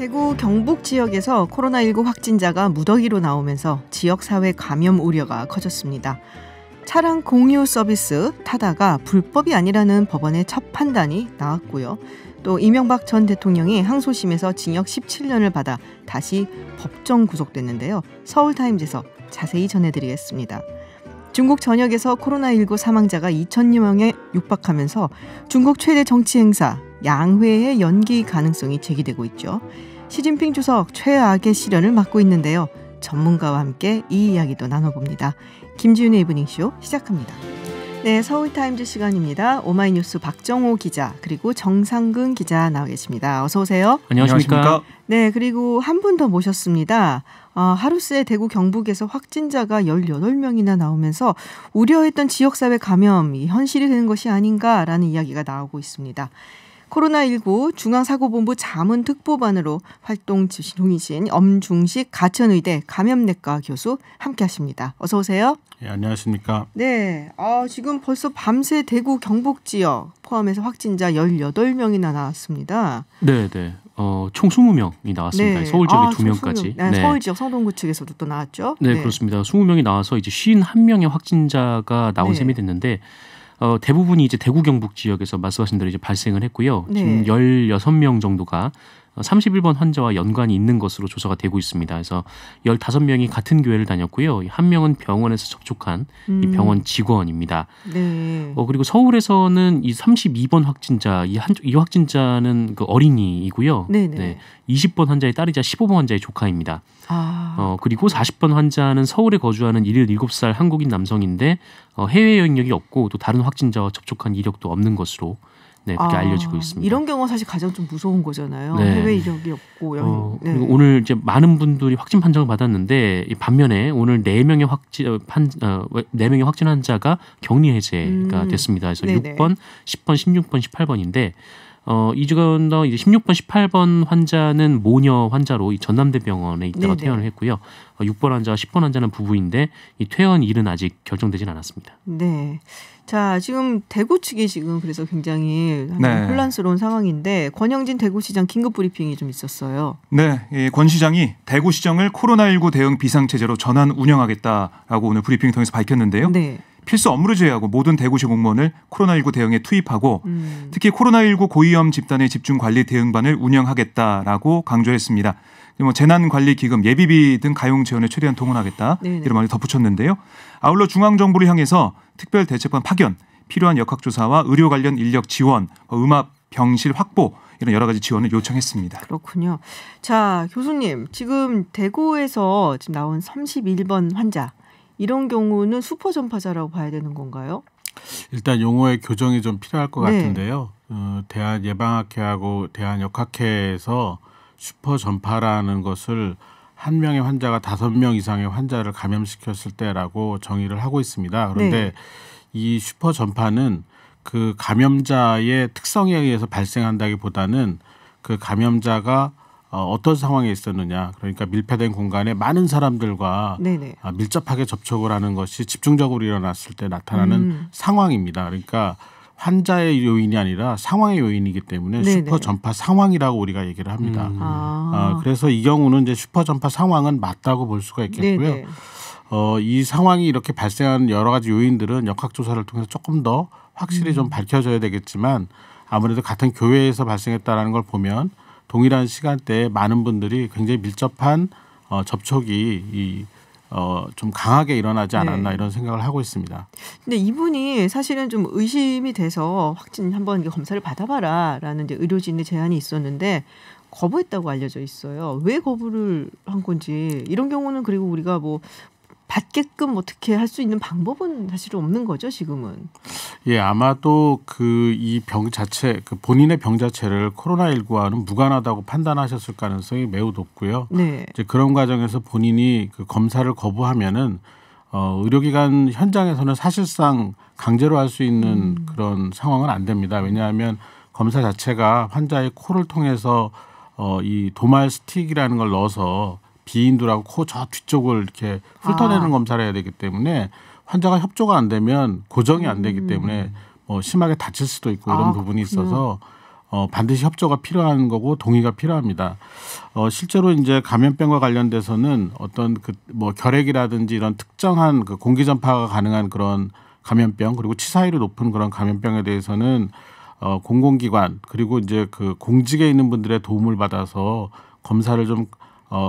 대구 경북 지역에서 코로나19 확진자가 무더기로 나오면서 지역사회 감염 우려가 커졌습니다. 차량 공유 서비스 타다가 불법이 아니라는 법원의 첫 판단이 나왔고요. 또 이명박 전 대통령이 항소심에서 징역 17년을 받아 다시 법정 구속됐는데요. 서울타임즈에서 자세히 전해드리겠습니다. 중국 전역에서 코로나19 사망자가 2,000여 명에 육박하면서 중국 최대 정치 행사 양회의 연기 가능성이 제기되고 있죠. 시진핑 주석 최악의 시련을 맞고 있는데요. 전문가와 함께 이 이야기도 나눠봅니다. 김지윤의 이브닝쇼 시작합니다. 네, 서울타임즈 시간입니다. 오마이뉴스 박정호 기자 그리고 정상근 기자 나와 계십니다. 어서 오세요. 안녕하십니까. 네, 그리고 한 분 더 모셨습니다. 하루 새 대구 경북에서 확진자가 18명이나 나오면서 우려했던 지역사회 감염이 현실이 되는 것이 아닌가라는 이야기가 나오고 있습니다. 코로나19 중앙사고본부 자문특보반으로 활동 중이신 엄중식 가천의대 감염내과 교수 함께하십니다. 어서 오세요. 네, 안녕하십니까. 네, 지금 벌써 밤새 대구 경북 지역 포함해서 확진자 18명이나 나왔습니다. 네. 총 20명이 나왔습니다. 네. 서울 지역에 2명까지. 네, 서울 지역 성동구 측에서도 또 나왔죠. 네, 그렇습니다. 20명이 나와서 이제 51명의 확진자가 나온 셈이 됐는데 대부분이 이제 대구 경북 지역에서 말씀하신 대로 이제 발생을 했고요. 지금 16명 정도가 31번 환자와 연관이 있는 것으로 조사가 되고 있습니다. 그래서 15명이 같은 교회를 다녔고요. 한 명은 병원에서 접촉한 이 병원 직원입니다. 네. 그리고 서울에서는 이 32번 확진자, 이 확진자는 그 어린이이고요. 네. 20번 환자의 딸이자 15번 환자의 조카입니다. 그리고 40번 환자는 서울에 거주하는 17살 한국인 남성인데 해외 여행력이 없고 또 다른 확진자와 접촉한 이력도 없는 것으로 그렇게 알려지고 있습니다. 이런 경우가 사실 가장 좀 무서운 거잖아요. 네. 해외 이력이 없고. 그리고 오늘 이제 많은 분들이 확진 판정을 받았는데 반면에 오늘 4명의 확진 환자가 격리 해제가 됐습니다. 그래서 6번, 10번, 16번, 18번인데 이 중 이제 16번, 18번 환자는 모녀 환자로 이 전남대병원에 있다가 퇴원을 했고요. 6번 환자와 10번 환자는 부부인데 이 퇴원 일은 아직 결정되진 않았습니다. 네. 자, 지금 대구 측이 지금 그래서 굉장히 혼란스러운 상황인데 권영진 대구시장 긴급 브리핑이 좀 있었어요. 네, 권 시장이 대구시정을 코로나19 대응 비상체제로 전환 운영하겠다라고 오늘 브리핑을 통해서 밝혔는데요. 네. 필수 업무를 제외하고 모든 대구시 공무원을 코로나19 대응에 투입하고 특히 코로나19 고위험 집단의 집중관리 대응반을 운영하겠다라고 강조했습니다. 재난관리기금, 예비비 등 가용 재원을 최대한 동원하겠다 이런 말을 덧붙였는데요. 아울러 중앙정부를 향해서 특별대책반 파견, 필요한 역학조사와 의료 관련 인력 지원, 음압 병실 확보 이런 여러 가지 지원을 요청했습니다. 그렇군요. 자, 교수님 지금 대구에서 지금 나온 31번 환자 이런 경우는 슈퍼 전파자라고 봐야 되는 건가요? 일단 용어의 교정이 좀 필요할 것 같은데요. 대한예방학회하고 대한역학회에서 슈퍼 전파라는 것을 한 명의 환자가 5명 이상의 환자를 감염시켰을 때라고 정의를 하고 있습니다. 그런데 이 슈퍼 전파는 그 감염자의 특성에 의해서 발생한다기보다는 그 감염자가 어떤 상황에 있었느냐. 그러니까 밀폐된 공간에 많은 사람들과 밀접하게 접촉을 하는 것이 집중적으로 일어났을 때 나타나는 상황입니다. 그러니까 환자의 요인이 아니라 상황의 요인이기 때문에 슈퍼 전파 상황이라고 우리가 얘기를 합니다. 그래서 이 경우는 이제 슈퍼 전파 상황은 맞다고 볼 수가 있겠고요. 이 상황이 이렇게 발생하는 여러 가지 요인들은 역학조사를 통해서 조금 더 확실히 좀 밝혀져야 되겠지만 아무래도 같은 교회에서 발생했다라는 걸 보면 동일한 시간대에 많은 분들이 굉장히 밀접한 접촉이 좀 강하게 일어나지 않았나 이런 생각을 하고 있습니다. 근데 이분이 사실은 좀 의심이 돼서 확진 한번 검사를 받아봐라라는 이제 의료진의 제안이 있었는데 거부했다고 알려져 있어요. 왜 거부를 한 건지 이런 경우는 그리고 우리가 뭐 받게끔 어떻게 할 수 있는 방법은 사실 없는 거죠, 지금은. 예, 아마도 이 병 자체, 그 본인의 병 자체를 코로나19와는 무관하다고 판단하셨을 가능성이 매우 높고요. 이제 그런 과정에서 본인이 그 검사를 거부하면은 의료기관 현장에서는 사실상 강제로 할 수 있는 그런 상황은 안 됩니다. 왜냐하면 검사 자체가 환자의 코를 통해서 이 도말 스틱이라는 걸 넣어서 비인두라고 코 저 뒤쪽을 이렇게 훑어내는 검사를 해야 되기 때문에 환자가 협조가 안 되면 고정이 안 되기 때문에 심하게 다칠 수도 있고 이런 부분이 있어서 반드시 협조가 필요한 거고 동의가 필요합니다. 실제로 이제 감염병과 관련돼서는 어떤 뭐 결핵이라든지 이런 특정한 그 공기 전파가 가능한 그런 감염병 그리고 치사율이 높은 그런 감염병에 대해서는 공공기관 그리고 이제 그 공직에 있는 분들의 도움을 받아서 검사를 좀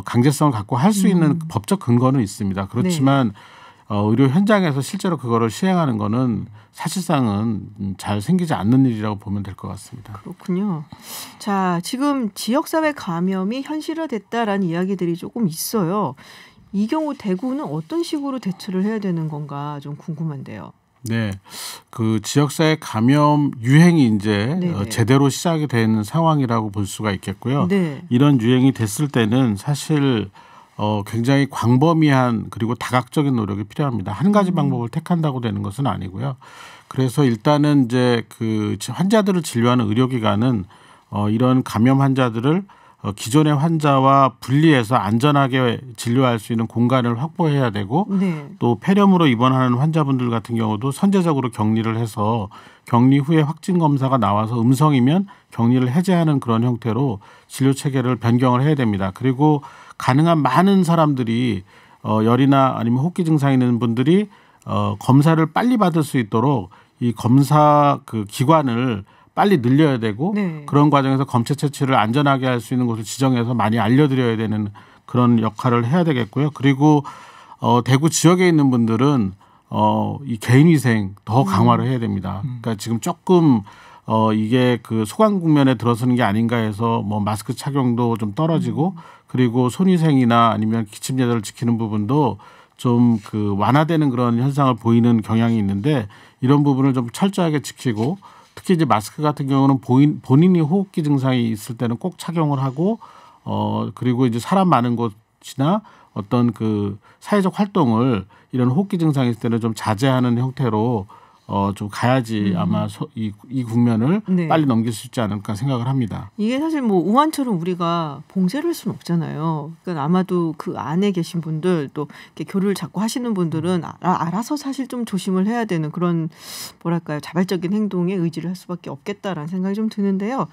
강제성을 갖고 할 수 있는 법적 근거는 있습니다. 그렇지만 의료 현장에서 실제로 그거를 시행하는 거는 사실상은 잘 생기지 않는 일이라고 보면 될 것 같습니다. 그렇군요. 자, 지금 지역사회 감염이 현실화됐다라는 이야기들이 조금 있어요. 이 경우 대구는 어떤 식으로 대처를 해야 되는 건가 좀 궁금한데요. 네, 그 지역사회 감염 유행이 이제 제대로 시작이 된 상황이라고 볼 수가 있겠고요. 네. 이런 유행이 됐을 때는 사실 굉장히 광범위한 그리고 다각적인 노력이 필요합니다. 한 가지 방법을 택한다고 되는 것은 아니고요. 그래서 일단은 이제 그 환자들을 진료하는 의료기관은 이런 감염 환자들을 기존의 환자와 분리해서 안전하게 진료할 수 있는 공간을 확보해야 되고 또 폐렴으로 입원하는 환자분들 같은 경우도 선제적으로 격리를 해서 격리 후에 확진 검사가 나와서 음성이면 격리를 해제하는 그런 형태로 진료 체계를 변경을 해야 됩니다. 그리고 가능한 많은 사람들이 열이나 아니면 호흡기 증상이 있는 분들이 검사를 빨리 받을 수 있도록 이 검사 그 기관을 빨리 늘려야 되고 그런 과정에서 검체 채취를 안전하게 할 수 있는 곳을 지정해서 많이 알려드려야 되는 그런 역할을 해야 되겠고요. 그리고 대구 지역에 있는 분들은 이 개인위생 더 강화를 해야 됩니다. 그러니까 지금 조금 이게 그 소강 국면에 들어서는 게 아닌가 해서 뭐 마스크 착용도 좀 떨어지고 그리고 손위생이나 아니면 기침 예절을 지키는 부분도 좀 그 완화되는 그런 현상을 보이는 경향이 있는데 이런 부분을 좀 철저하게 지키고 특히 이제 마스크 같은 경우는 본인이 호흡기 증상이 있을 때는 꼭 착용을 하고 그리고 이제 사람 많은 곳이나 어떤 그 사회적 활동을 이런 호흡기 증상이 있을 때는 좀 자제하는 형태로 좀 가야지 아마 이 국면을 빨리 넘길 수 있지 않을까 생각을 합니다. 이게 사실 뭐 우한처럼 우리가 봉쇄를 할 수는 없잖아요. 그러니까 아마도 그 안에 계신 분들 또 이렇게 교류를 자꾸 하시는 분들은 알아서 사실 좀 조심을 해야 되는 그런 뭐랄까요 자발적인 행동에 의지를 할 수밖에 없겠다라는 생각이 좀 드는데요.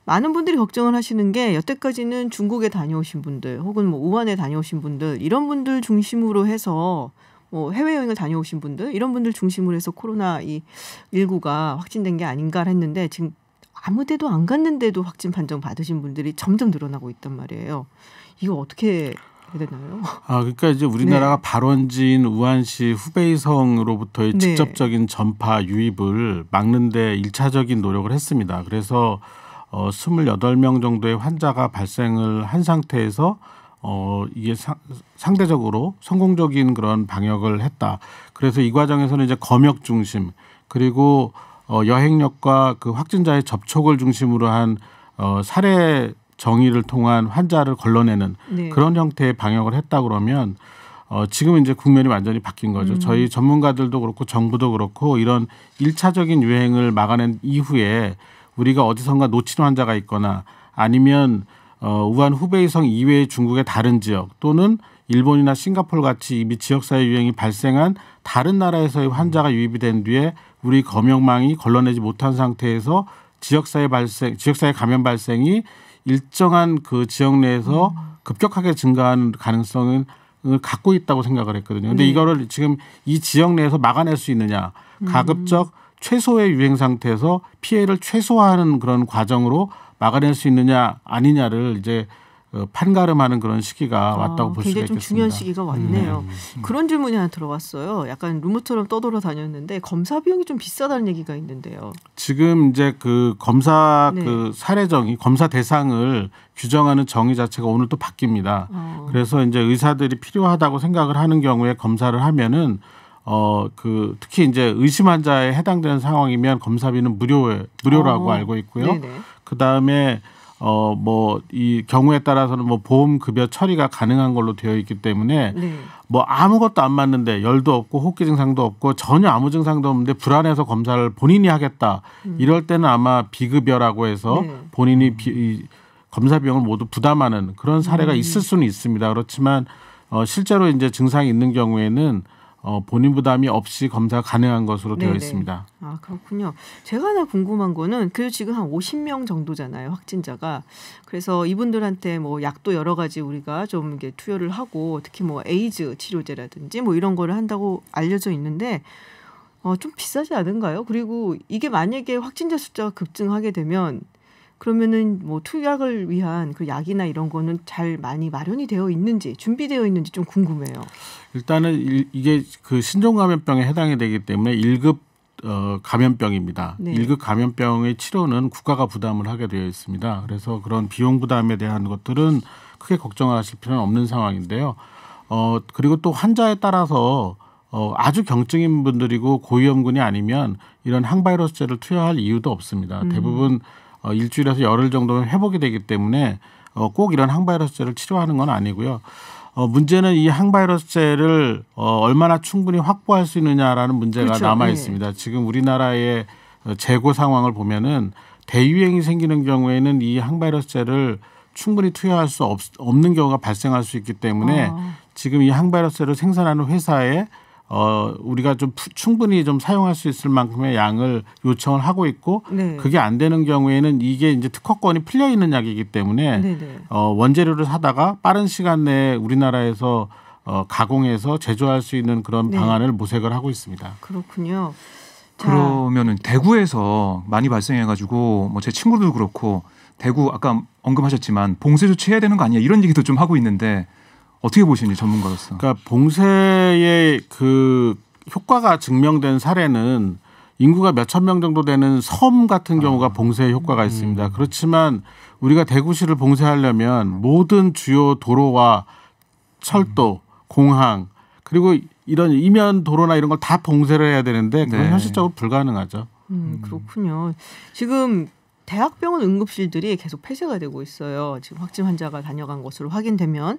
많은 분들이 걱정을 하시는 게 여태까지는 중국에 다녀오신 분들 혹은 뭐 우한에 다녀오신 분들 이런 분들 중심으로 해서 뭐 해외여행을 다녀오신 분들 이런 분들 중심으로 해서 코로나19가 확진된 게 아닌가 했는데 지금 아무 데도 안 갔는데도 확진 판정 받으신 분들이 점점 늘어나고 있단 말이에요. 이거 어떻게 해야 되나요? 그러니까 이제 우리나라가 발원지인 우한시 후베이성으로부터의 직접적인 전파 유입을 막는 데 1차적인 노력을 했습니다. 그래서 28명 정도의 환자가 발생을 한 상태에서 이게 상대적으로 성공적인 그런 방역을 했다. 그래서 이 과정에서는 이제 검역 중심 그리고 여행력과 그 확진자의 접촉을 중심으로 한 사례 정의를 통한 환자를 걸러내는 그런 형태의 방역을 했다 그러면 지금은 이제 국면이 완전히 바뀐 거죠. 저희 전문가들도 그렇고 정부도 그렇고 이런 1차적인 유행을 막아낸 이후에 우리가 어디선가 놓친 환자가 있거나 아니면 우한 후베이성 이외의 중국의 다른 지역 또는 일본이나 싱가포르 같이 이미 지역사회 유행이 발생한 다른 나라에서의 환자가 유입이 된 뒤에 우리 검역망이 걸러내지 못한 상태에서 지역사회 감염 발생이 일정한 그 지역 내에서 급격하게 증가하는 가능성을 갖고 있다고 생각을 했거든요. 그런데 이거를 지금 이 지역 내에서 막아낼 수 있느냐 가급적 최소의 유행 상태에서 피해를 최소화하는 그런 과정으로 막아낼 수 있느냐 아니냐를 이제 판가름하는 그런 시기가 왔다고 볼 수가 있겠습니다. 굉장히 좀 중요한 시기가 왔네요. 그런 질문이 하나 들어왔어요. 약간 루머처럼 떠돌아다녔는데 검사 비용이 좀 비싸다는 얘기가 있는데요. 지금 이제 그 검사 그 사례정의 검사 대상을 규정하는 정의 자체가 오늘 또 바뀝니다. 그래서 이제 의사들이 필요하다고 생각을 하는 경우에 검사를 하면은 그 특히 이제 의심 환자에 해당되는 상황이면 검사비는 무료라고 알고 있고요. 그 다음에 뭐 이 경우에 따라서는 뭐 보험 급여 처리가 가능한 걸로 되어 있기 때문에 뭐 아무것도 안 맞는데 열도 없고 호흡기 증상도 없고 전혀 아무 증상도 없는데 불안해서 검사를 본인이 하겠다 이럴 때는 아마 비급여라고 해서 본인이 검사 비용을 모두 부담하는 그런 사례가 있을 수는 있습니다. 그렇지만 실제로 이제 증상이 있는 경우에는 본인 부담이 없이 검사 가능한 것으로 되어 네네. 있습니다. 아, 그렇군요. 제가 하나 궁금한 거는 그 지금 한 50명 정도잖아요, 확진자가. 그래서 이분들한테 뭐 약도 여러 가지 우리가 좀 이게 투여를 하고 특히 뭐 에이즈 치료제라든지 뭐 이런 거를 한다고 알려져 있는데 좀 비싸지 않은가요? 그리고 이게 만약에 확진자 숫자가 급증하게 되면 그러면은 뭐 투약을 위한 그 약이나 이런 거는 잘 많이 마련이 되어 있는지 준비되어 있는지 좀 궁금해요. 일단은 이게 그 신종감염병에 해당이 되기 때문에 1급 감염병입니다. 네. 1급 감염병의 치료는 국가가 부담을 하게 되어 있습니다. 그래서 그런 비용 부담에 대한 것들은 크게 걱정하실 필요는 없는 상황인데요. 그리고 또 환자에 따라서 아주 경증인 분들이고 고위험군이 아니면 이런 항바이러스제를 투여할 이유도 없습니다. 대부분 일주일에서 열흘 정도는 회복이 되기 때문에 꼭 이런 항바이러스제를 치료하는 건 아니고요. 문제는 이 항바이러스제를 얼마나 충분히 확보할 수 있느냐라는 문제가 그렇죠. 남아 있습니다. 네. 지금 우리나라의 재고 상황을 보면은 대유행이 생기는 경우에는 이 항바이러스제를 충분히 투여할 수 없는 경우가 발생할 수 있기 때문에 지금 이 항바이러스제를 생산하는 회사에 우리가 좀 충분히 좀 사용할 수 있을 만큼의 양을 요청을 하고 있고 네. 그게 안 되는 경우에는 이게 이제 특허권이 풀려 있는 약이기 때문에 원재료를 사다가 빠른 시간 내에 우리나라에서 가공해서 제조할 수 있는 그런 방안을 모색을 하고 있습니다. 그렇군요. 그러면은 대구에서 많이 발생해가지고 뭐 제 친구들도 그렇고 대구 아까 언급하셨지만 봉쇄 조치해야 되는 거 아니야 이런 얘기도 좀 하고 있는데. 어떻게 보시는지 전문가로서. 그러니까 봉쇄의 그 효과가 증명된 사례는 인구가 몇천 명 정도 되는 섬 같은 경우가 봉쇄의 효과가 있습니다. 그렇지만 우리가 대구시를 봉쇄하려면 모든 주요 도로와 철도, 공항 그리고 이런 이면 도로나 이런 걸 다 봉쇄를 해야 되는데 그건 네. 현실적으로 불가능하죠. 그렇군요. 지금 대학병원 응급실들이 계속 폐쇄가 되고 있어요. 지금 확진 환자가 다녀간 것으로 확인되면.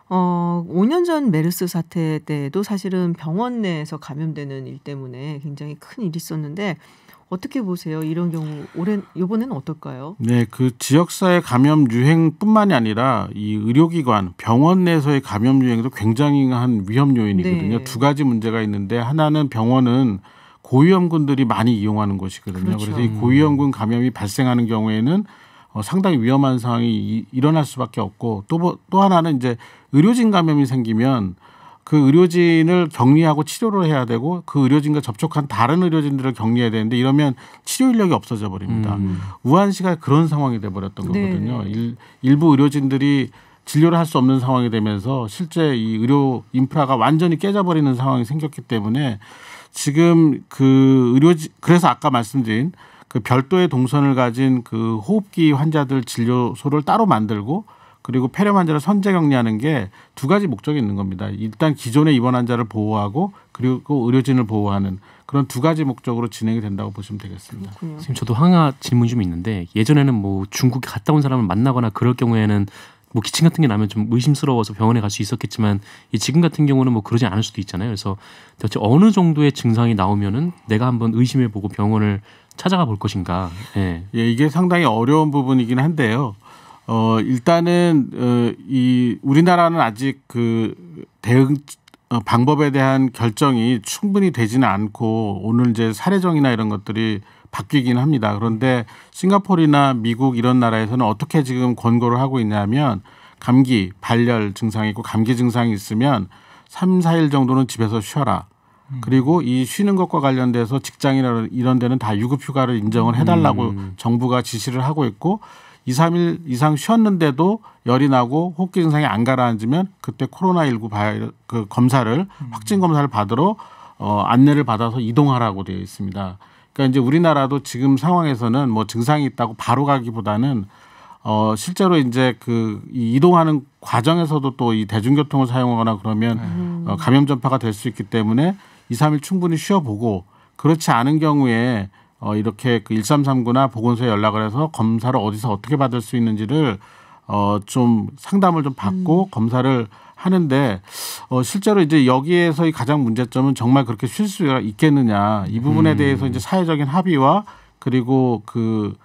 5년 전 메르스 사태 때도 사실은 병원 내에서 감염되는 일 때문에 굉장히 큰 일이 있었는데 어떻게 보세요? 이런 경우 이번에는 어떨까요? 네, 그 지역사회 감염 유행뿐만이 아니라 이 의료기관, 병원 내에서의 감염 유행도 굉장히 한 위험 요인이거든요. 네. 두 가지 문제가 있는데 하나는 병원은 고위험군들이 많이 이용하는 곳이거든요. 그렇죠. 그래서 이 고위험군 감염이 발생하는 경우에는 상당히 위험한 상황이 일어날 수밖에 없고 또 하나는 이제 의료진 감염이 생기면 그 의료진을 격리하고 치료를 해야 되고 그 의료진과 접촉한 다른 의료진들을 격리해야 되는데 이러면 치료 인력이 없어져 버립니다. 우한시가 그런 상황이 돼 버렸던 거거든요. 일부 의료진들이 진료를 할 수 없는 상황이 되면서 실제 이 의료 인프라가 완전히 깨져버리는 상황이 생겼기 때문에 지금 그래서 아까 말씀드린 그 별도의 동선을 가진 그 호흡기 환자들 진료소를 따로 만들고 그리고 폐렴 환자를 선제 격리하는 게 두 가지 목적이 있는 겁니다. 일단 기존의 입원 환자를 보호하고 그리고 의료진을 보호하는 그런 두 가지 목적으로 진행이 된다고 보시면 되겠습니다. 선생님 저도 하나 질문이 좀 있는데 예전에는 뭐 중국에 갔다 온 사람을 만나거나 그럴 경우에는 뭐 기침 같은 게 나면 좀 의심스러워서 병원에 갈 수 있었겠지만 지금 같은 경우는 뭐 그러지 않을 수도 있잖아요. 그래서 대체 어느 정도의 증상이 나오면은 내가 한번 의심해보고 병원을 찾아가 볼 것인가. 예, 이게 상당히 어려운 부분이긴 한데요. 일단은 우리나라는 아직 그 대응 방법에 대한 결정이 충분히 되지는 않고 오늘 이제 사례정이나 이런 것들이 바뀌긴 합니다. 그런데 싱가포르나 미국 이런 나라에서는 어떻게 지금 권고를 하고 있냐면 감기, 발열 증상이 있고 감기 증상이 있으면 3, 4일 정도는 집에서 쉬어라. 그리고 이 쉬는 것과 관련돼서 직장이나 이런 데는 다 유급휴가를 인정을 해달라고 정부가 지시를 하고 있고 2, 3일 이상 쉬었는데도 열이 나고 호흡기 증상이 안 가라앉으면 그때 코로나19 그 검사를 확진 검사를 받으러 안내를 받아서 이동하라고 되어 있습니다. 그러니까 이제 우리나라도 지금 상황에서는 뭐 증상이 있다고 바로 가기보다는 실제로 이제 그 이동하는 과정에서도 또 이 대중교통을 사용하거나 그러면 감염 전파가 될 수 있기 때문에 2, 3일 충분히 쉬어보고 그렇지 않은 경우에 이렇게 그 1339나 보건소에 연락을 해서 검사를 어디서 어떻게 받을 수 있는지를 좀 상담을 좀 받고 검사를 하는데 실제로 이제 여기에서의 가장 문제점은 정말 그렇게 쉴 수가 있겠느냐 이 부분에 대해서 이제 사회적인 합의와 그리고 그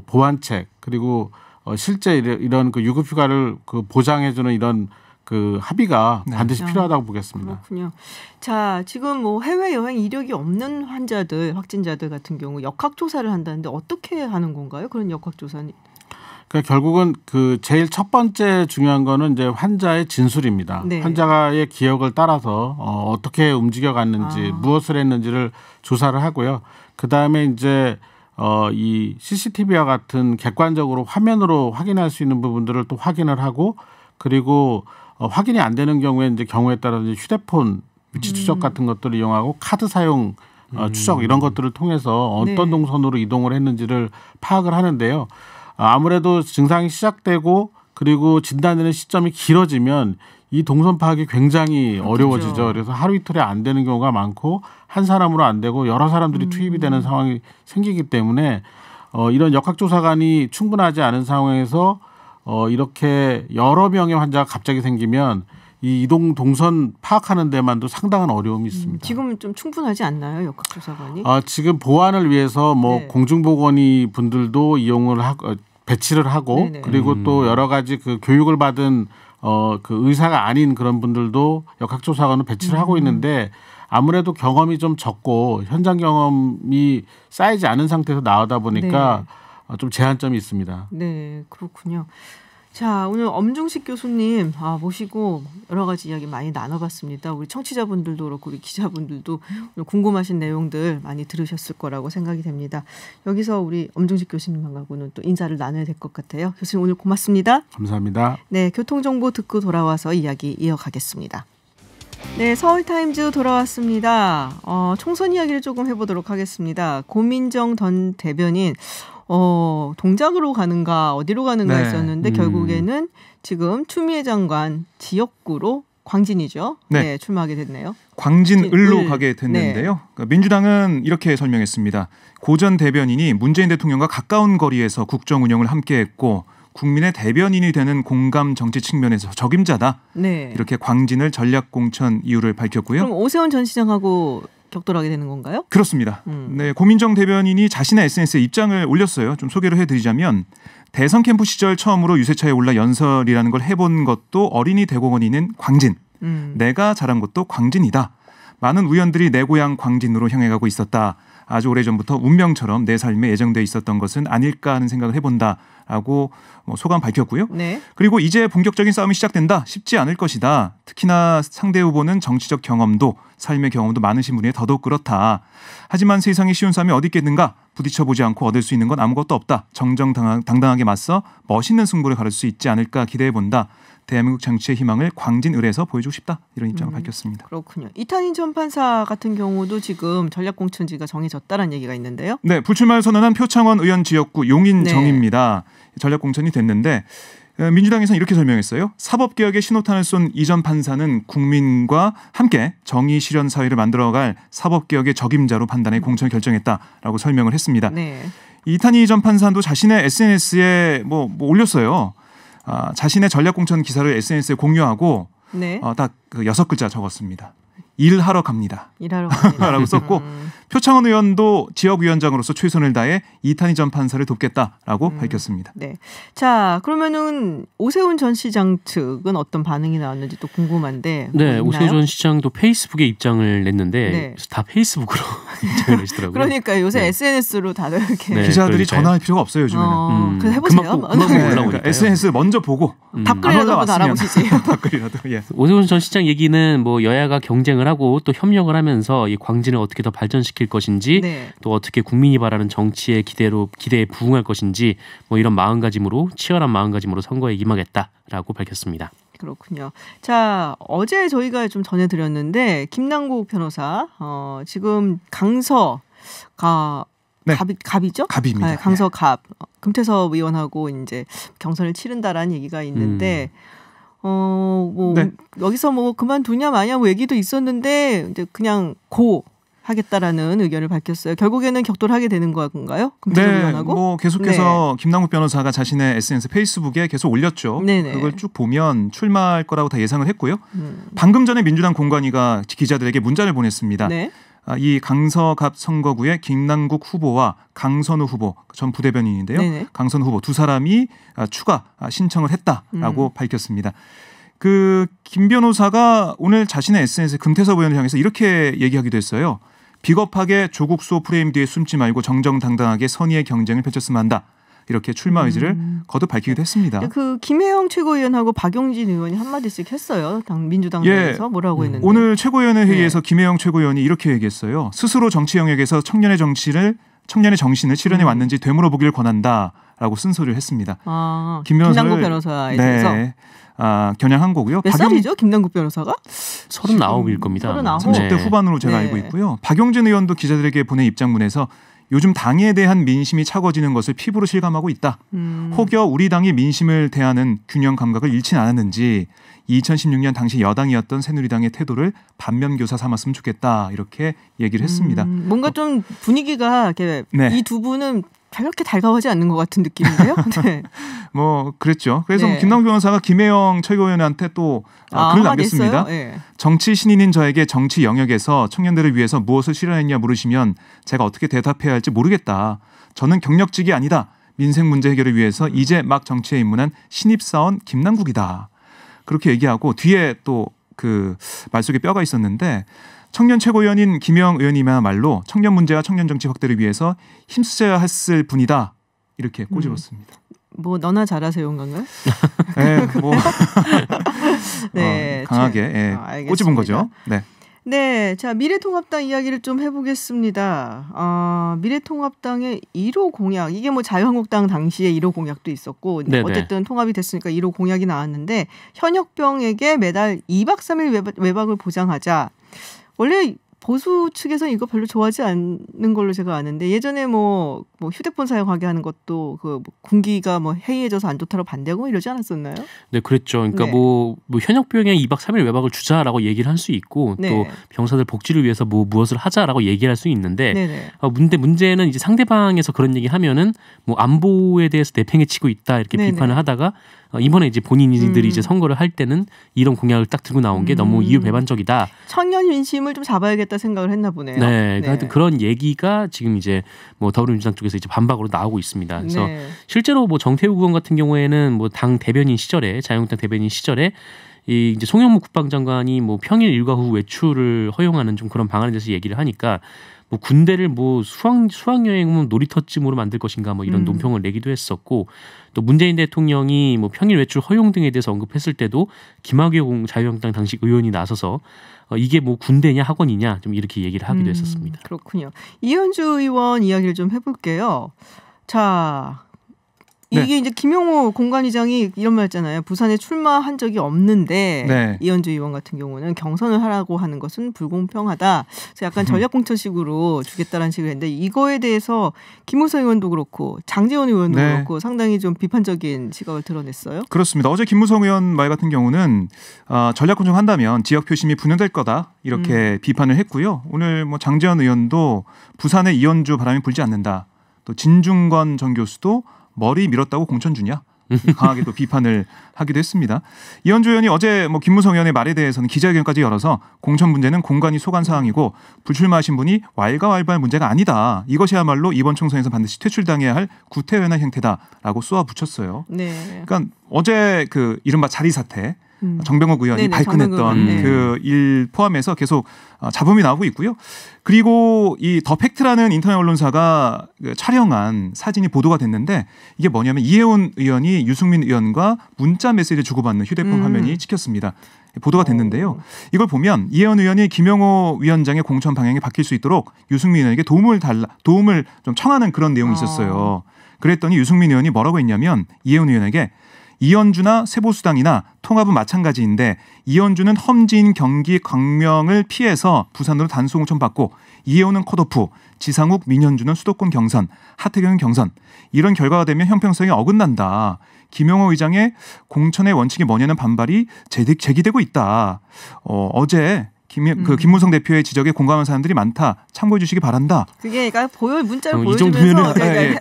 보완책 그리고 실제 이런 그 유급휴가를 그 보장해주는 이런 그 합의가 반드시 필요하다고 보겠습니다. 그렇군요. 자, 지금 뭐 해외 여행 이력이 없는 환자들, 확진자들 같은 경우 역학 조사를 한다는데 어떻게 하는 건가요? 그런 역학 조사는? 그러니까 결국은 그 제일 첫 번째 중요한 거는 이제 환자의 진술입니다. 네. 환자의 기억을 따라서 어떻게 움직여갔는지 무엇을 했는지를 조사를 하고요. 그 다음에 이제 이 CCTV와 같은 객관적으로 화면으로 확인할 수 있는 부분들을 또 확인을 하고 그리고 확인이 안 되는 경우에 이제 경우에 따라서 이제 휴대폰 위치 추적 같은 것들을 이용하고 카드 사용 추적 이런 것들을 통해서 어떤 동선으로 이동을 했는지를 파악을 하는데요. 아무래도 증상이 시작되고 그리고 진단되는 시점이 길어지면 이 동선 파악이 굉장히 어려워지죠. 그래서 하루 이틀에 안 되는 경우가 많고 한 사람으로 안 되고 여러 사람들이 투입이 되는 상황이 생기기 때문에 이런 역학조사관이 충분하지 않은 상황에서 이렇게 여러 명의 환자가 갑자기 생기면 이 이동 동선 파악하는 데만도 상당한 어려움이 있습니다. 지금은 좀 충분하지 않나요, 역학조사관이? 지금 보안을 위해서 뭐 공중보건의 분들도 이용을 하고 배치를 하고 그리고 또 여러 가지 그 교육을 받은 그 의사가 아닌 그런 분들도 역학조사관을 배치를 하고 있는데 아무래도 경험이 좀 적고 현장 경험이 쌓이지 않은 상태에서 나오다 보니까 좀 제한점이 있습니다. 네, 그렇군요. 자, 오늘 엄중식 교수님 모시고 여러 가지 이야기 많이 나눠봤습니다. 우리 청취자분들도 그렇고 우리 기자분들도 오늘 궁금하신 내용들 많이 들으셨을 거라고 생각이 됩니다. 여기서 우리 엄중식 교수님하고는 또 인사를 나눠야 될 것 같아요. 교수님 오늘 고맙습니다. 감사합니다. 네, 교통정보 듣고 돌아와서 이야기 이어가겠습니다. 네, 서울타임즈 돌아왔습니다. 총선 이야기를 조금 해보도록 하겠습니다. 고민정 전 대변인 동작으로 가는가 어디로 가는가 했었는데 결국에는 지금 추미애 장관 지역구로 광진이죠. 네, 출마하게 됐네요. 광진을로 가게 됐는데요. 그러니까 민주당은 이렇게 설명했습니다. 고 전 대변인이 문재인 대통령과 가까운 거리에서 국정 운영을 함께했고 국민의 대변인이 되는 공감 정치 측면에서 적임자다. 이렇게 광진을 전략 공천 이유를 밝혔고요. 그럼 오세훈 전 시장하고 격돌하게 되는 건가요? 그렇습니다. 네, 고민정 대변인이 자신의 SNS에 입장을 올렸어요. 좀 소개를 해드리자면 대선 캠프 시절 처음으로 유세차에 올라 연설이라는 걸 해본 것도 어린이 대공원이 있는 광진. 내가 자란 곳도 광진이다. 많은 우연들이 내 고향 광진으로 향해 가고 있었다. 아주 오래전부터 운명처럼 내 삶에 예정돼 있었던 것은 아닐까 하는 생각을 해본다라고 소감 밝혔고요. 그리고 이제 본격적인 싸움이 시작된다. 쉽지 않을 것이다. 특히나 상대 후보는 정치적 경험도 삶의 경험도 많으신 분이 더더욱 그렇다. 하지만 세상에 쉬운 싸움이 어디 있겠는가. 부딪혀보지 않고 얻을 수 있는 건 아무것도 없다. 정정당당하게 맞서 멋있는 승부를 가를 수 있지 않을까 기대해본다. 대한민국 정치의 희망을 광진을에서 보여주고 싶다. 이런 입장을 밝혔습니다. 그렇군요. 이탄희 전 판사 같은 경우도 지금 전략공천지가 정해졌다는 얘기가 있는데요. 네, 불출마를 선언한 표창원 의원 지역구 용인정입니다. 전략공천이 됐는데 민주당에서는 이렇게 설명했어요. 사법개혁의 신호탄을 쏜 이 전 판사는 국민과 함께 정의 실현 사회를 만들어갈 사법개혁의 적임자로 판단해 공천을 결정했다라고 설명을 했습니다. 이탄희 전 판사도 자신의 SNS에 뭐 올렸어요. 자신의 전략공천 기사를 SNS에 공유하고 딱 그 6글자 적었습니다. 일하러 갑니다. 일하러 갑니다. 라고 썼고 표창원 의원도 지역위원장으로서 최선을 다해 이탄희 전 판사를 돕겠다라고 밝혔습니다. 네. 자, 그러면은 오세훈 전 시장 측은 어떤 반응이 나왔는지 또 궁금한데. 네, 오세훈 전 시장도 페이스북에 입장을 냈는데 다 페이스북으로 입장을 내시더라고요. 그러니까 요새 SNS로 다들 이렇게 기자들이 전화할 필요가 없어요 요즘에는. 그 해보세요. 금방 올라오니까 SNS 먼저 보고 답글이라도 달아보시지. 답글이라도. 오세훈 전 시장 얘기는 뭐 여야가 경쟁을 하고 또 협력을 하면서 이 광진을 어떻게 더 발전시킬 것인지 또 어떻게 국민이 바라는 정치의 기대에 부응할 것인지 뭐 이런 마음가짐으로 치열한 마음가짐으로 선거에 임하겠다라고 밝혔습니다. 그렇군요. 자, 어제 저희가 좀 전해드렸는데 김남국 변호사 지금 강서가 갑이죠? 갑입니다. 네, 강서 갑 금태섭 의원하고 이제 경선을 치른다라는 얘기가 있는데. 여기서 뭐 그만두냐 마냐 뭐 얘기도 있었는데 이제 그냥 하겠다라는 의견을 밝혔어요. 결국에는 격돌하게 되는 건가요? 네, 뭐 계속해서 김남국 변호사가 자신의 SNS 페이스북에 계속 올렸죠. 그걸 쭉 보면 출마할 거라고 다 예상을 했고요. 방금 전에 민주당 공관위가 기자들에게 문자를 보냈습니다. 이 강서갑 선거구의 김남국 후보와 강선우 후보 전 부대변인인데요. 강선우 후보 두 사람이 추가 신청을 했다라고 밝혔습니다. 그 김 변호사가 오늘 자신의 SNS에 금태섭 의원을 향해서 이렇게 얘기하기도 했어요. 비겁하게 조국 수호 프레임 뒤에 숨지 말고 정정당당하게 선의의 경쟁을 펼쳤으면 한다. 이렇게 출마 의지를 거듭 밝히기도 했습니다. 그 김혜영 최고위원하고 박용진 의원이 한마디씩 했어요. 민주당 내에서 뭐라고 했는데. 오늘 최고위원회 회의에서 김혜영 최고위원이 이렇게 얘기했어요. 스스로 정치 영역에서 청년의 정신을 실현해 왔는지 되물어 보기를 권한다라고 쓴소리를 했습니다. 김남국 변호사에 대해서. 겨냥한 거고요. 몇 살이죠? 김남국 변호사가? 39일 겁니다. 30대 후반으로 제가 알고 있고요. 박용진 의원도 기자들에게 보낸 입장문에서 요즘 당에 대한 민심이 차가워지는 것을 피부로 실감하고 있다. 혹여 우리 당이 민심을 대하는 균형 감각을 잃진 않았는지 2016년 당시 여당이었던 새누리당의 태도를 반면교사 삼았으면 좋겠다. 이렇게 얘기를 했습니다. 뭔가 좀 분위기가 이 두 분은 그렇게 달가워하지 않는 것 같은 느낌인데요. 네. 뭐 그랬죠. 그래서 김남국 변호사가 김혜영 최고위원한테 또 글을 남겼습니다. 네. 정치 신인인 저에게 정치 영역에서 청년들을 위해서 무엇을 실현했냐 물으시면 제가 어떻게 대답해야 할지 모르겠다. 저는 경력직이 아니다. 민생 문제 해결을 위해서 이제 막 정치에 입문한 신입사원 김남국이다. 그렇게 얘기하고 뒤에 또 그 말 속에 뼈가 있었는데 청년 최고위원인 김혜영 의원이야말로 청년 문제와 청년 정치 확대를 위해서 힘써야 했을 분이다. 이렇게 꼬집었습니다. 뭐 너나 잘하세요인 건가요? 네, 뭐 강하게 꼬집은 거죠. 네. 네, 자 미래통합당 이야기를 좀 해보겠습니다. 미래통합당의 1호 공약 이게 뭐 자유한국당 당시에 1호 공약도 있었고 어쨌든 통합이 됐으니까 1호 공약이 나왔는데 현역병에게 매달 2박 3일 외박을 보장하자. 원래 보수 측에서는 이거 별로 좋아하지 않는 걸로 제가 아는데 예전에 뭐 휴대폰 사용하게 하는 것도 그 군기가 뭐 해이해져서 안 좋다고 반대하고 이러지 않았었나요? 네, 그랬죠. 그러니까 뭐 현역병에 2박 3일 외박을 주자라고 얘기를 할 수 있고 또 병사들 복지를 위해서 무엇을 하자라고 얘기할 수 있는데 문제는 이제 상대방에서 그런 얘기하면은 뭐 안보에 대해서 내팽개 치고 있다 이렇게 비판을 하다가 이번에 이제 본인들이 이제 선거를 할 때는 이런 공약을 딱 들고 나온 게 너무 이율배반적이다. 청년 민심을 좀 잡아야겠다 생각을 했나 보네요. 네, 하여튼 그런 얘기가 지금 이제 뭐 더불어민주당 쪽에서 이제 반박으로 나오고 있습니다. 그래서 실제로 뭐 정태욱 의원 같은 경우에는 뭐 당 대변인 시절에 자유한국당 대변인 시절에 이 이제 송영무 국방장관이 뭐 평일 일과 후 외출을 허용하는 좀 그런 방안에 대해서 얘기를 하니까. 뭐 군대를 뭐 수학여행 놀이터쯤으로 만들 것인가 뭐 이런 논평을 내기도 했었고 또 문재인 대통령이 뭐 평일 외출 허용 등에 대해서 언급했을 때도 김학용 자유한국당 당시 의원이 나서서 이게 뭐 군대냐 학원이냐 좀 이렇게 얘기를 하기도 했었습니다. 그렇군요. 이현주 의원 이야기를 좀 해볼게요. 자. 이게 이제 김용호 공관위장이 이런 말 했잖아요. 부산에 출마한 적이 없는데 이현주 의원 같은 경우는 경선을 하라고 하는 것은 불공평하다. 그래서 약간 전략공천식으로 주겠다라는 식으로 했는데 이거에 대해서 김무성 의원도 그렇고 장제원 의원도 그렇고 상당히 좀 비판적인 시각을 드러냈어요. 그렇습니다. 어제 김무성 의원 말 같은 경우는 전략공천한다면 지역 표심이 분열될 거다 이렇게 비판을 했고요. 오늘 뭐 장제원 의원도 부산에 이현주 바람이 불지 않는다. 또 진중권 전 교수도 머리 밀었다고 공천 주냐? 강하게 또 비판을 하기도 했습니다. 이현주 의원이 어제 뭐 김무성 의원의 말에 대해서는 기자회견까지 열어서 공천 문제는 공관위 소관 사항이고 불출마하신 분이 왈가왈부할 문제가 아니다. 이것이야말로 이번 총선에서 반드시 퇴출당해야 할 구태연한 형태다라고 쏘아붙였어요. 그러니까 어제 그 이른바 자리 사태. 정병욱 의원이 발끈했던 그 일 포함해서 계속 잡음이 나오고 있고요. 그리고 이 더 팩트라는 인터넷 언론사가 촬영한 사진이 보도가 됐는데 이게 뭐냐면 이혜원 의원이 유승민 의원과 문자 메시지를 주고받는 휴대폰 화면이 찍혔습니다. 보도가 됐는데요. 이걸 보면 이혜원 의원이 김영호 위원장의 공천 방향이 바뀔 수 있도록 유승민 의원에게 도움을 좀 청하는 그런 내용이 있었어요. 그랬더니 유승민 의원이 뭐라고 했냐면 이혜원 의원에게 이현주나 세보수당이나 통합은 마찬가지인데 이현주는 험지인 경기 광명을 피해서 부산으로 단수 공천 받고 이혜원은 컷오프, 지상욱, 민현주는 수도권 경선, 하태경은 경선. 이런 결과가 되면 형평성이 어긋난다. 김용호 의장의 공천의 원칙이 뭐냐는 반발이 제기되고 있다. 어제 김무성 대표의 지적에 공감하는 사람들이 많다. 참고해 주시기 바란다. 그게 그러니까 문자를 보여주면서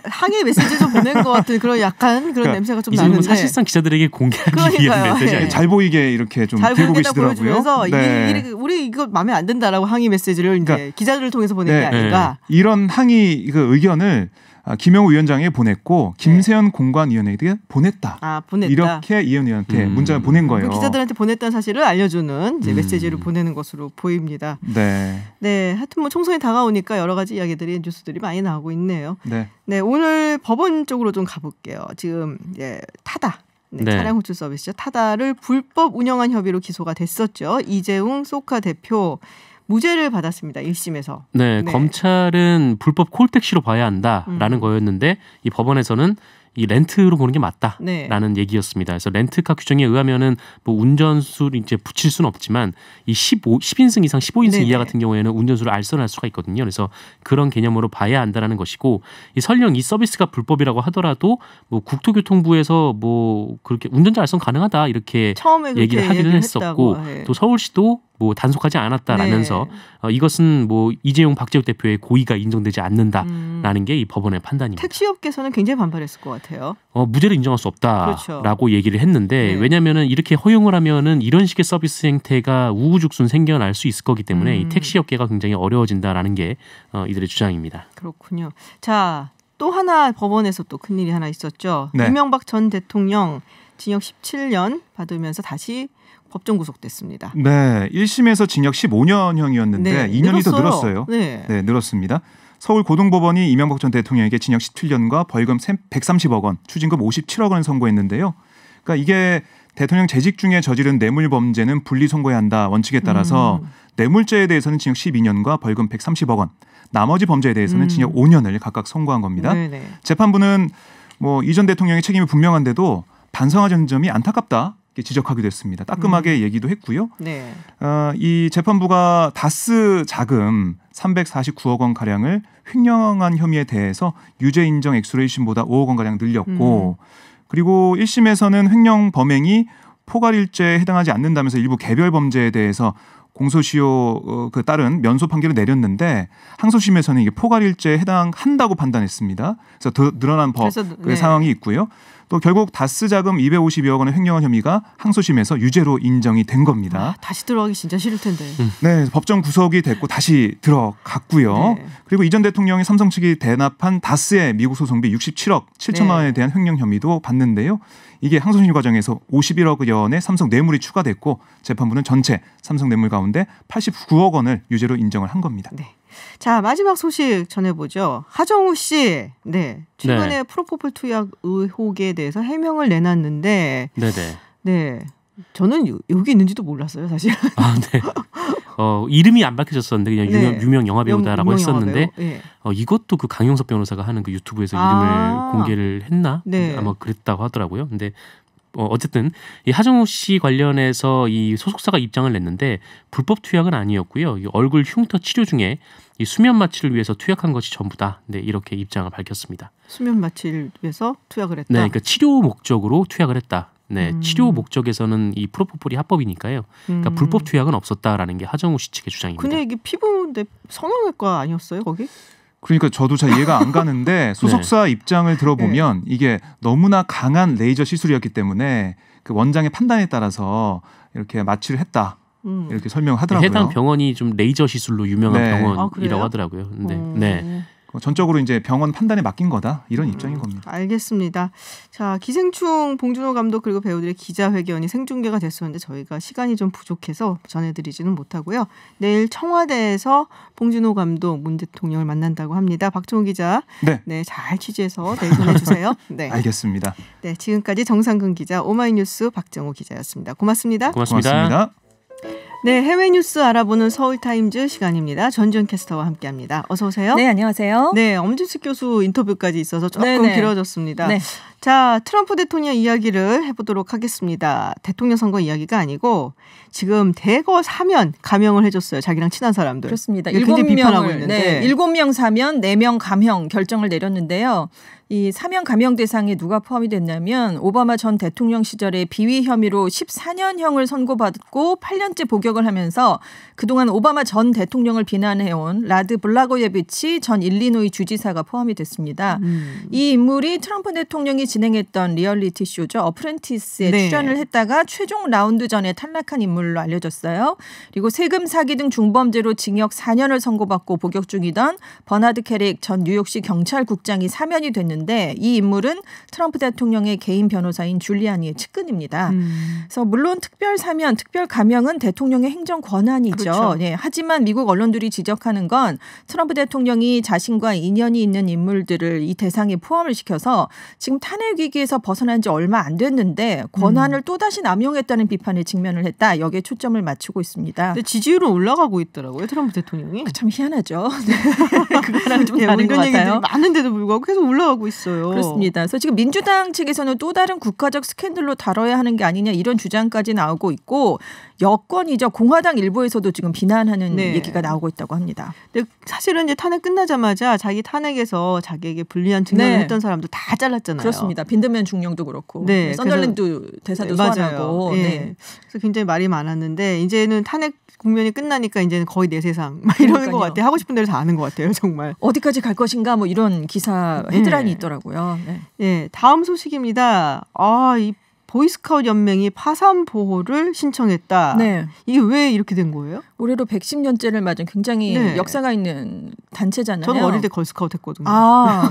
항의 메시지 좀 보낸 것 같은 그런 약간 그런 냄새가 좀 나는데 사실상 기자들에게 공개하기 위한 메시지 아니에요. 잘 보이게 이렇게 좀 들고 계시더라고요. 우리 이거 마음에 안 든다라고 항의 메시지를 이제 기자들을 통해서 보낸 게 아닌가. 이런 항의 의견을 김영우 위원장에게 보냈고 김세현 공관위원에게 보냈다. 보냈다. 이렇게 이현 의원한테 문자를 보낸 거예요. 기자들한테 보냈다는 사실을 알려주는 이제 메시지를 보내는 것으로 보입니다. 네. 네, 하여튼 뭐 총선이 다가오니까 여러 가지 이야기들이 뉴스들이 많이 나오고 있네요. 네. 네, 오늘 법원 쪽으로 좀 가볼게요. 지금 타다. 네, 차량 호출 서비스죠. 타다를 불법 운영한 혐의로 기소가 됐었죠. 이재웅 소카 대표. 무죄를 받았습니다. 1심에서. 네, 검찰은 불법 콜택시로 봐야 한다라는 거였는데 이 법원에서는 이 렌트로 보는 게 맞다라는 얘기였습니다. 그래서 렌트카 규정에 의하면은 뭐 운전수를 이제 붙일 수는 없지만 이 10인승 이상 15인승 이하 같은 경우에는 운전수를 알선할 수가 있거든요. 그래서 그런 개념으로 봐야 한다라는 것이고 이 설령 이 서비스가 불법이라고 하더라도 뭐 국토교통부에서 뭐 그렇게 운전자 알선 가능하다 이렇게 얘기를 하기는 했었고 또 서울시도 뭐 단속하지 않았다라면서 이것은 뭐 이재용 박재욱 대표의 고의가 인정되지 않는다라는 게 이 법원의 판단입니다. 택시업계에서는 굉장히 반발했을 것 같아요. 무죄를 인정할 수 없다라고 얘기를 했는데 왜냐하면은 이렇게 허용을 하면은 이런 식의 서비스 행태가 우후죽순 생겨날 수 있을 거기 때문에 이 택시업계가 굉장히 어려워진다라는 게 이들의 주장입니다. 그렇군요. 자, 또 하나 법원에서 또 큰일이 하나 있었죠. 네. 이명박 전 대통령 징역 17년 받으면서 다시 법정 구속됐습니다. 네, 1심에서 징역 15년형이었는데 2년이 더 늘었어요. 네, 늘었습니다. 서울 고등법원이 이명박 전 대통령에게 징역 17년과 벌금 130억 원, 추징금 57억 원을 선고했는데요. 그러니까 이게 대통령 재직 중에 저지른 뇌물 범죄는 분리 선고해야 한다 원칙에 따라서 뇌물죄에 대해서는 징역 12년과 벌금 130억 원, 나머지 범죄에 대해서는 징역 5년을 각각 선고한 겁니다. 재판부는 뭐 이 전 대통령의 책임이 분명한데도 반성하자는 점이 안타깝다. 지적하기도 했습니다. 따끔하게 얘기도 했고요. 네. 이 재판부가 다스 자금 349억 원 가량을 횡령한 혐의에 대해서 유죄 인정 액수를 1심보다 5억 원 가량 늘렸고 그리고 1심에서는 횡령 범행이 포괄일죄에 해당하지 않는다면서 일부 개별 범죄에 대해서 공소시효 그 따른 면소 판결을 내렸는데 항소심에서는 이게 포괄일죄에 해당한다고 판단했습니다. 그래서 더 늘어난 법 상황이 있고요. 또 결국 다스 자금 252억 원의 횡령한 혐의가 항소심에서 유죄로 인정이 된 겁니다. 다시 들어가기 진짜 싫을 텐데. 네, 법정 구속이 됐고 다시 들어갔고요. 그리고 이 전 대통령이 삼성 측이 대납한 다스의 미국 소송비 67억 7천만 원에 대한 횡령 혐의도 받는데요. 이게 항소심 과정에서 51억 원의 삼성 뇌물이 추가됐고 재판부는 전체 삼성 뇌물 가운데 89억 원을 유죄로 인정을 한 겁니다. 네. 자, 마지막 소식 전해보죠. 하정우 씨, 최근에 프로포폴 투약 의혹에 대해서 해명을 내놨는데, 저는 여기 있는지도 몰랐어요, 사실. 네. 이름이 안 밝혀졌었는데 그냥 유명 영화 배우다라고 했었는데 이것도 그 강용석 변호사가 하는 그 유튜브에서 이름을 공개를 했나? 아마 그랬다고 하더라고요. 근데 어쨌든 이 하정우 씨 관련해서 이 소속사가 입장을 냈는데 불법 투약은 아니었고요. 이 얼굴 흉터 치료 중에 이 수면 마취를 위해서 투약한 것이 전부다. 이렇게 입장을 밝혔습니다. 수면 마취를 위해서 투약을 했다. 네, 그러니까 치료 목적으로 투약을 했다. 치료 목적에서는 이 프로포폴이 합법이니까요. 그러니까 불법 투약은 없었다라는 게 하정우 씨 측의 주장입니다. 근데 이게 피부인데 성형외과 아니었어요, 거기? 그러니까 저도 잘 이해가 안 가는데 소속사 입장을 들어보면 이게 너무나 강한 레이저 시술이었기 때문에 그 원장의 판단에 따라서 이렇게 마취를 했다. 이렇게 설명하더라고요. 해당 병원이 좀 레이저 시술로 유명한 병원이라고 하더라고요. 전적으로 이제 병원 판단에 맡긴 거다 이런 입장인 겁니다. 알겠습니다. 자, 기생충 봉준호 감독 그리고 배우들의 기자회견이 생중계가 됐었는데 저희가 시간이 좀 부족해서 전해드리지는 못하고요. 내일 청와대에서 봉준호 감독 문 대통령을 만난다고 합니다. 박종훈 기자, 잘 취재해서 내일 전해주세요. 알겠습니다. 지금까지 정상근 기자, 오마이뉴스 박정호 기자였습니다. 고맙습니다. 고맙습니다. 네, 해외 뉴스 알아보는 서울타임즈 시간입니다. 전지현 캐스터와 함께합니다. 어서 오세요. 네, 안녕하세요. 네, 엄준식 교수 인터뷰까지 있어서 조금 길어졌습니다. 자, 트럼프 대통령 이야기를 해보도록 하겠습니다. 대통령 선거 이야기가 아니고 지금 대거 사면 감형을 해줬어요. 자기랑 친한 사람들. 그렇습니다. 7명 사면 4명 감형 결정을 내렸는데요. 이 사면 감형 대상에 누가 포함이 됐냐면 오바마 전 대통령 시절에 비위 혐의로 14년형을 선고받고 8년째 복역을 하면서 그동안 오바마 전 대통령을 비난해온 라드 블라고예비치 전 일리노이 주지사가 포함이 됐습니다. 이 인물이 트럼프 대통령이 진행했던 리얼리티 쇼죠. 어프렌티스에 네. 출연을 했다가 최종 라운드 전에 탈락한 인물로 알려졌어요. 그리고 세금 사기 등 중범죄로 징역 4년을 선고받고 복역 중이던 버나드 케릭 전 뉴욕시 경찰국장이 사면이 됐는데 이 인물은 트럼프 대통령의 개인 변호사인 줄리아니의 측근입니다. 그래서 물론 특별 사면, 특별 감형은 대통령의 행정 권한이죠. 그렇죠. 네, 하지만 미국 언론들이 지적하는 건 트럼프 대통령이 자신과 인연이 있는 인물들을 이 대상에 포함을 시켜서 지금 탄핵 위기에서 벗어난 지 얼마 안 됐는데 권한을 또다시 남용했다는 비판에 직면을 했다. 여기에 초점을 맞추고 있습니다. 근데 지지율은 올라가고 있더라고요. 트럼프 대통령이. 참 희한하죠. 그거랑 좀 다른 것 이런 얘기들이 같아요. 많은데도 불구하고 계속 올라가고 있어요. 그렇습니다. 그래서 지금 민주당 측에서는 또 다른 국가적 스캔들로 다뤄야 하는 게 아니냐 이런 주장까지 나오고 있고 여권이죠. 공화당 일부에서도 지금 비난하는 네. 얘기가 나오고 있다고 합니다. 근데 사실은 이제 탄핵 끝나자마자 자기 탄핵에서 자기에게 불리한 증언을 네. 했던 사람도 다 잘랐잖아요. 그렇습니다. 빈드맨 중령도 그렇고 네, 썬더랜드 대사도 맞아요. 소환하고 예. 네. 그래서 굉장히 말이 많았는데 이제는 탄핵 국면이 끝나니까 이제는 거의 내 세상 막 이러는 그러니까요. 것 같아요. 하고 싶은 대로 다 하는 것 같아요. 정말. 어디까지 갈 것인가 뭐 이런 기사 헤드라인이 있더라고요. 네. 예, 다음 소식입니다. 이 보이스카우트 연맹이 파산 보호를 신청했다. 네. 이게 왜 이렇게 된 거예요? 올해로 110년째를 맞은 굉장히 네. 역사가 있는 단체잖아요. 저는 어릴 때 걸스카우트 했거든요.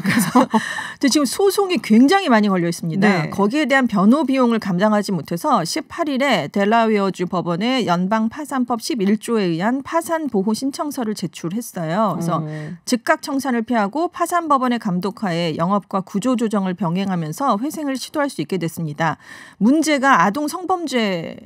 그래서 근데 지금 소송이 굉장히 많이 걸려 있습니다. 네. 거기에 대한 변호 비용을 감당하지 못해서 18일에 델라웨어주 법원에 연방 파산법 11조에 의한 파산 보호 신청서를 제출했어요. 그래서 즉각 청산을 피하고 파산 법원의 감독하에 영업과 구조 조정을 병행하면서 회생을 시도할 수 있게 됐습니다. 문제가 아동 성범죄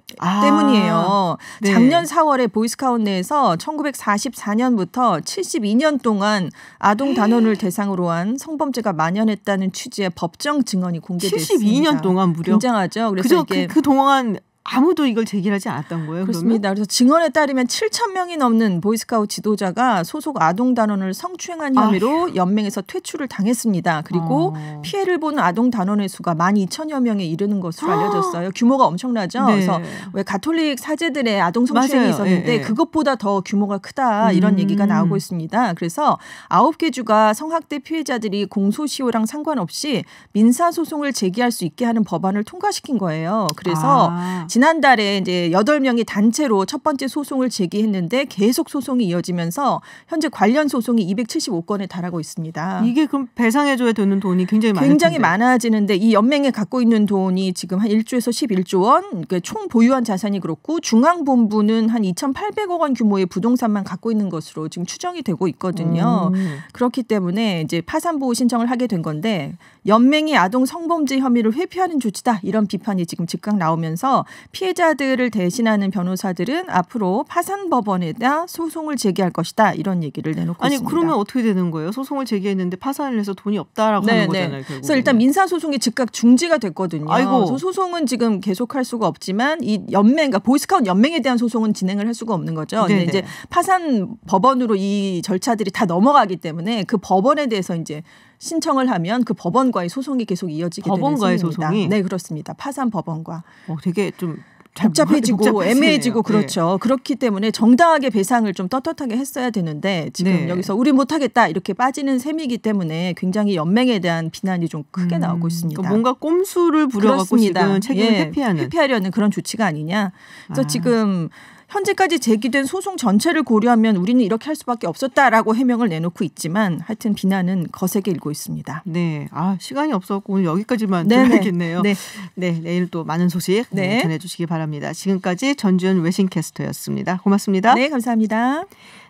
때문이에요. 네. 작년 4월에 보이스카우트 내에서 1944년부터 72년 동안 아동 단원을 대상으로 한 성범죄가 만연했다는 취지의 법정 증언이 공개됐습니다. 72년 동안 무려. 굉장하죠. 그래서 이게 그 동안 아무도 이걸 제기하지 않았던 거예요. 그렇습니다. 그래서 증언에 따르면 7,000명이 넘는 보이스카우트 지도자가 소속 아동 단원을 성추행한 혐의로 연맹에서 퇴출을 당했습니다. 그리고 피해를 보는 아동 단원의 수가 12,000여 명에 이르는 것으로 알려졌어요. 규모가 엄청나죠. 네. 그래서 왜 가톨릭 사제들의 아동 성추행이 맞아요. 있었는데 예, 예. 그것보다 더 규모가 크다 이런 얘기가 나오고 있습니다. 그래서 9개 주가 성학대 피해자들이 공소시효랑 상관없이 민사소송을 제기할 수 있게 하는 법안을 통과시킨 거예요. 그래서 지난달에 이제 8명이 단체로 첫 번째 소송을 제기했는데 계속 소송이 이어지면서 현재 관련 소송이 275건에 달하고 있습니다. 이게 그럼 배상해줘야 되는 돈이 굉장히 많을 굉장히 텐데. 많아지는데 이 연맹에 갖고 있는 돈이 지금 한 1조에서 11조 원, 그러니까 총 보유한 자산이 그렇고 중앙본부는 한 2,800억 원 규모의 부동산만 갖고 있는 것으로 지금 추정이 되고 있거든요. 그렇기 때문에 이제 파산보호 신청을 하게 된 건데 연맹이 아동 성범죄 혐의를 회피하는 조치다 이런 비판이 지금 즉각 나오면서 피해자들을 대신하는 변호사들은 앞으로 파산법원에다 소송을 제기할 것이다 이런 얘기를 내놓고 있습니다. 그러면 어떻게 되는 거예요? 소송을 제기했는데 파산을 해서 돈이 없다라고 하는 거잖아요. 결국에는. 그래서 일단 민사소송이 즉각 중지가 됐거든요. 아이고. 그래서 소송은 지금 계속할 수가 없지만 이 연맹, 그러니까 보이스카우트 연맹에 대한 소송은 진행을 할 수가 없는 거죠. 근데 이제 파산법원으로 이 절차들이 다 넘어가기 때문에 그 법원에 대해서 이제 신청을 하면 그 법원과의 소송이 계속 이어지게 되는 법원과의 셈입니다. 소송이? 네, 그렇습니다. 파산 법원과. 되게 좀 복잡해지고 애매해지고 네. 그렇죠. 그렇기 때문에 정당하게 배상을 좀 떳떳하게 했어야 되는데 지금 네. 여기서 우리 못하겠다 이렇게 빠지는 셈이기 때문에 굉장히 연맹에 대한 비난이 좀 크게 나오고 있습니다. 그러니까 뭔가 꼼수를 부려갖고 지금 책임을 회피하려는 그런 조치가 아니냐. 그래서 지금 현재까지 제기된 소송 전체를 고려하면 우리는 이렇게 할 수밖에 없었다라고 해명을 내놓고 있지만 하여튼 비난은 거세게 일고 있습니다. 네. 시간이 없었고 오늘 여기까지만 들어야겠네요. 네. 내일 또 많은 소식 전해주시기 바랍니다. 지금까지 전주현 외신캐스터였습니다. 고맙습니다. 네, 감사합니다.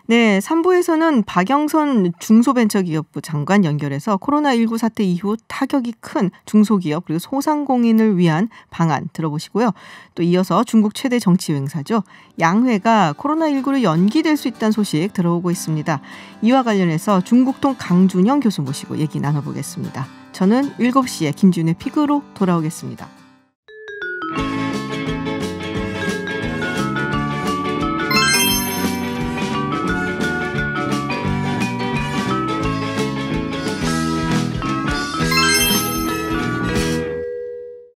네, 3부에서는 박영선 중소벤처기업부 장관 연결해서 코로나19 사태 이후 타격이 큰 중소기업 그리고 소상공인을 위한 방안 들어보시고요. 또 이어서 중국 최대 정치 행사죠. 양회가 코로나19로 연기될 수 있다는 소식 들어오고 있습니다. 이와 관련해서 중국동 강준영 교수 모시고 얘기 나눠보겠습니다. 저는 7시에 김준의 픽으로 돌아오겠습니다.